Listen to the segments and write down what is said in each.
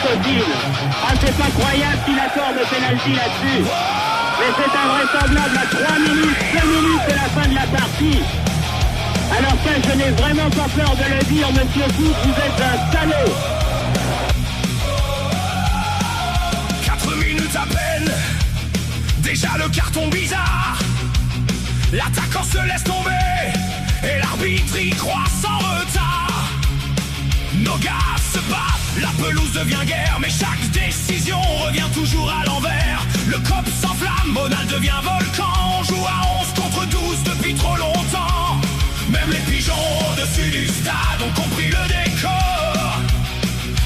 possible. Ah, c'est pas croyable qu'il accorde le penalty là-dessus. Mais c'est invraisemblable à 3 minutes, 2 minutes de la fin de la partie. Alors ça, je n'ai vraiment pas peur de le dire, monsieur Foot, vous êtes un salaud. 4 minutes à peine, déjà le carton bizarre. L'attaquant se laisse tomber et l'arbitre y croit sans retard. Nos gars se battent, la pelouse devient guerre, mais chaque décision revient toujours à l'envers. Le cop s'enflamme, Monal devient volcan. On joue à 11 contre 12 depuis trop longtemps. Même les pigeons au-dessus du stade ont compris le décor.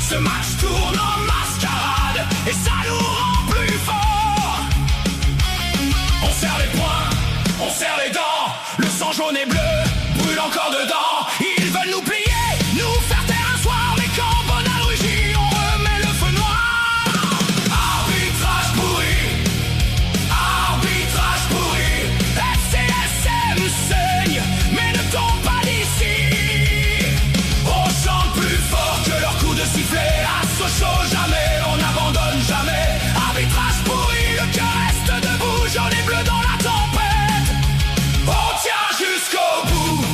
Ce match tourne en mascarade et ça nous rend plus forts. On serre les poings, on serre les dents. Le sang jaune et bleu brûle encore dedans. Ils veulent nous plier, nous faire taire un soir. Mais quand Bonal rugit, on remet le feu noir. Arbitrage pourri, arbitrage pourri. FCSM saigne, mais ne tombe pas d'ici. On chante plus fort que leur coup de sifflet. À Sochaux jamais, on n'abandonne jamais. Arbitrage pourri, le cœur reste debout. Jaune et bleu dans la tempête. On tient jusqu'au bout.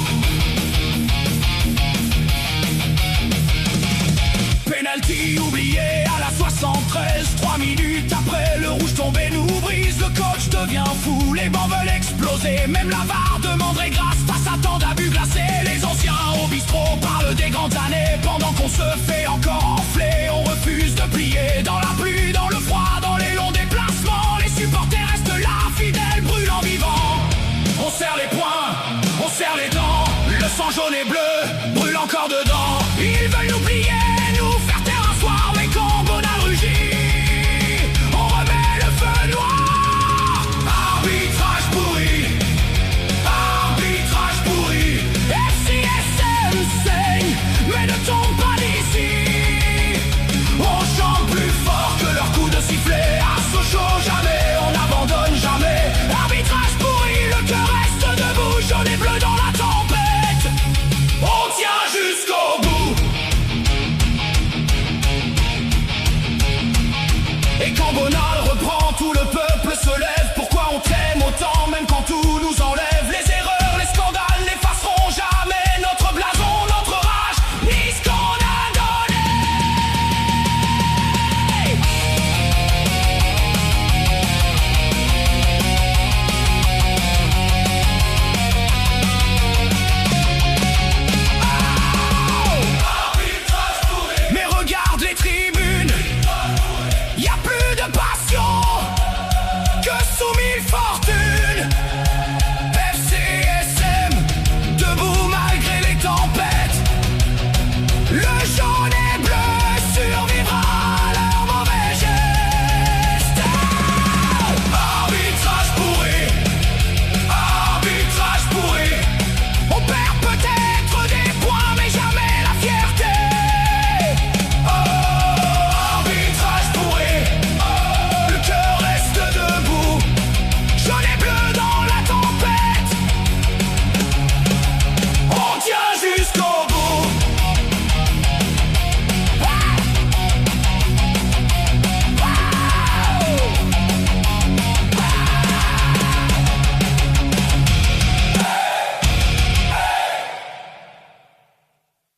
Penalty oublié à la 73. 3 minutes après, le rouge tombé nous brise. Le coach devient fou, les bancs veulent exploser. Même la VAR demanderait grâce face à tant d'abus glacés. Les anciens au bistrot parlent des grandes années. Pendant qu'on se fait encore enfler, on refuse de plier. Dans la pluie, dans le froid, dans les longs déplacements, les supporters restent là, fidèles, brûlants vivants. On serre les poings, on serre les dents. Le sang jaune et bleu brûle encore dedans. Ils veulent nous plier.